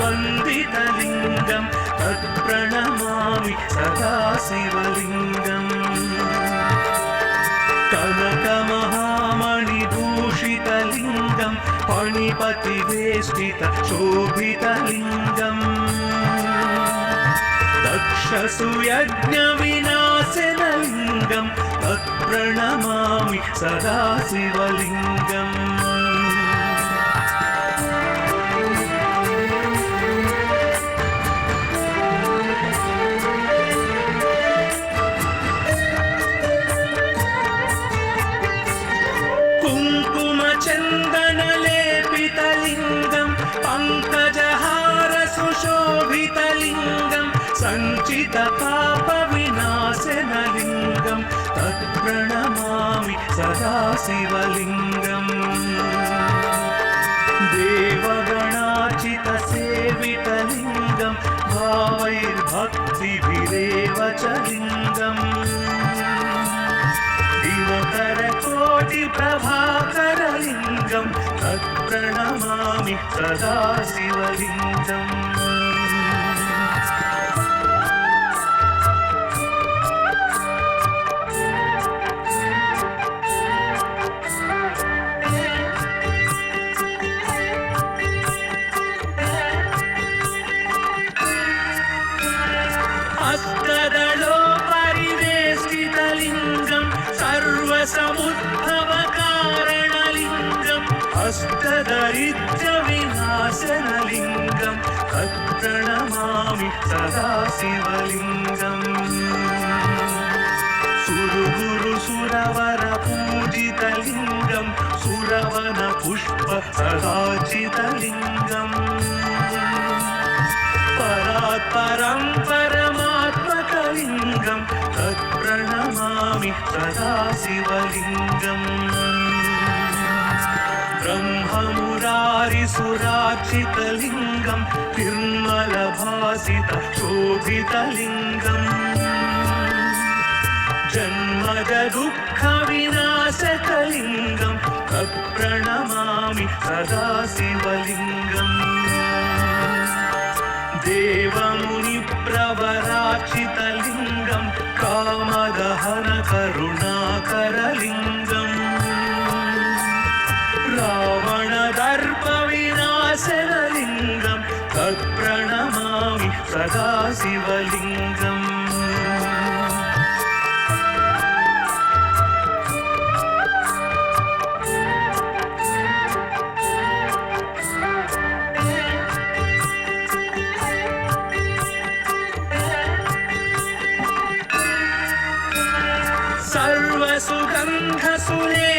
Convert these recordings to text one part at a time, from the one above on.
वन्दितलिङ्गं तत्प्रणमामि सदा शिवलिङ्गम् कनकमहामणिभूषितलिङ्गं फणिपतिवेष्टितशोभितलिङ्गम् दक्षसुयज्ञविनाशनलिङ्गं तत्प्रणमामि सदा शिवलिङ्गम् कुङ्कुमचन्दनलेपितलिङ्गं पङ्कजहारसुशोभितलिङ्गं सञ्चितपापविनाशनलिङ्गं तत्प्रणमामि सदा शिवलिङ्गम् देवगणार्चितसेवितलिङ्गं भावैर्भक्तिभिरेव च लिङ्गम् दिनकरकोटिप्रभाकरलिङ्गं तत्प्रणमामि सदा शिवलिङ्गम् अष्टदलोपरिवेष्टितलिङ्गं सर्वसमुद्भवकारणलिङ्गम् अष्टदरिद्रविनाशनलिङ्गं तत्प्रणमामि सदा शिवलिङ्गम् सुरगुरुसुरवरपूजितलिङ्गं सुरवनपुष्पसदाचितलिङ्गम् परात्परं परमात्मकलिङ्गं तत्प्रणमामि सदा शिवलिङ्गम् ब्रह्ममुरारिसुरार्चितलिङ्गं निर्मलभासितशोभितलिङ्गम् जन्मदुःखविनाशकलिङ्गं तत्प्रणमामि सदा शिवलिङ्गम् देवमुनिप्रवरार्चितलिङ्गं कामदहनकरुणाकरलिङ्गम् रावणदर्पविनाशनलिङ्गं तत्प्रणमामि सदा शिवलिङ्गम्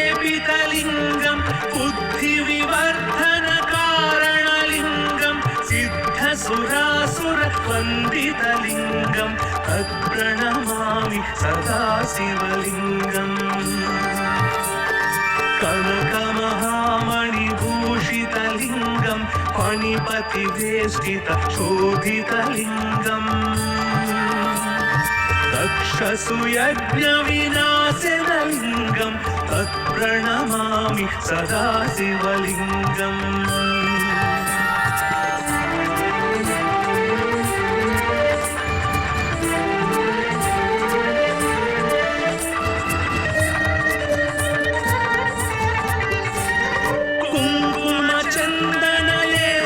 सर्वसुगन्धसुलेपितलिङ्गं बुद्धिविवर्धनकारणलिङ्गं सिद्धसुरासुरवन्दितलिङ्गं तत्प्रणमामि सदा शिवलिङ्गम् कनकमहामणिभूषितलिङ्गं फणिपतिवेष्टितशोभितलिङ्गम् दक्षसुयज्ञविनाशनलिङ्गं तत्प्रणमामि सदा शिवलिङ्गम्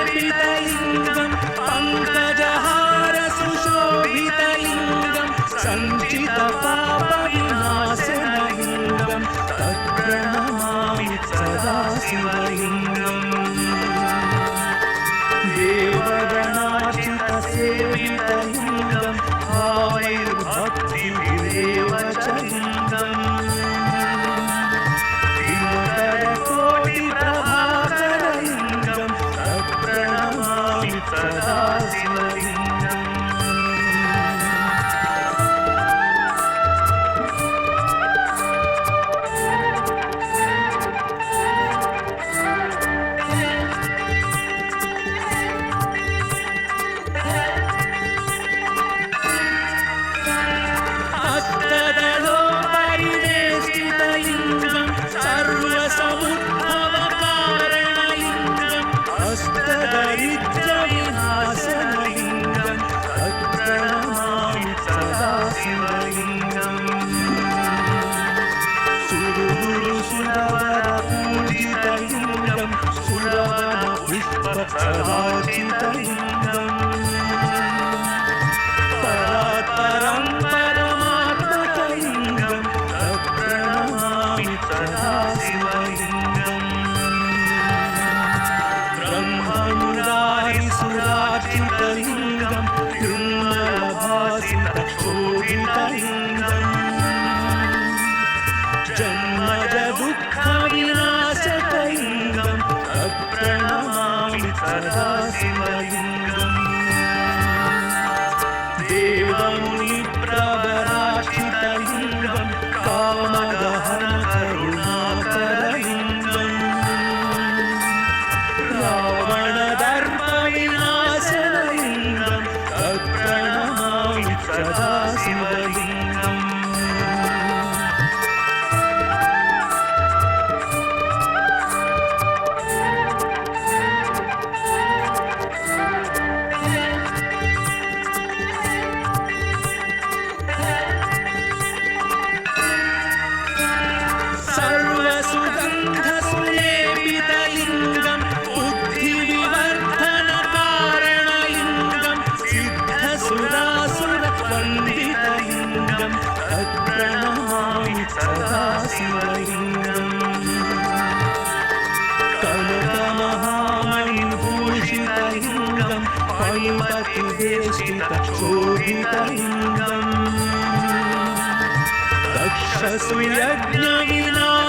कुङ्कुमचन्दनलेपितलिङ्गं पङ्कजहारसुशोभितलिङ्गं सञ्चितपापविनाशनलिङ्गं तत्प्रणमामि सदा शिवलिङ्गम् सदाचितलिङ्गम् परात्परं परमात्मकलिङ्गं तत्प्रणमामि सदा शिवलिङ्गम् ब्रह्ममुरारिसुरार्चितलिङ्गं निर्मलभासितशोभितलिङ्गम् जन्मज दुःखविनाशकलिङ्गं तत्प्रणमामि सदा शिवलिङ्गम् देवमुनिप्रवरार्चितलिङ्गं कामदहनकरुणाकरलिङ्गम् रावणदर्पविनाशनलिङ्गं तत्प्रणमामि सदा शिवलिङ्गम् सर्वसुगन्धसुलेपितलिङ्गं बुद्धिविवर्धनकारणलिङ्गं सिद्धसुरासुरवन्दितलिङ्गं तत्प्रणमामि सदा शिवलिङ्गम् कनकमहामणिभूषितलिङ्गं फणिपतिवेष्टितशोभितलिङ्गम्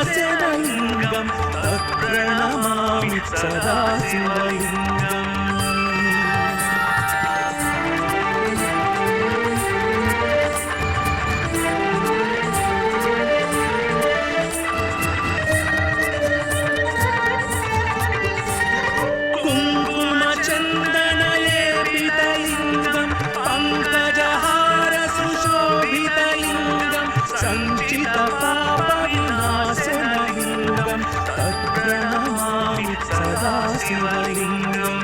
दक्षसुयज्ञविनाशनलिङ्गं तत्प्रणमामि सदा शिवलिङ्गम् कुङ्कुमचन्दनलेपितलिङ्गं पङ्कजहारसुशोभितलिङ्गं सञ्चितपापविनाशनलिङ्गं तत्प्रणमामि सदा शिवलिङ्गम्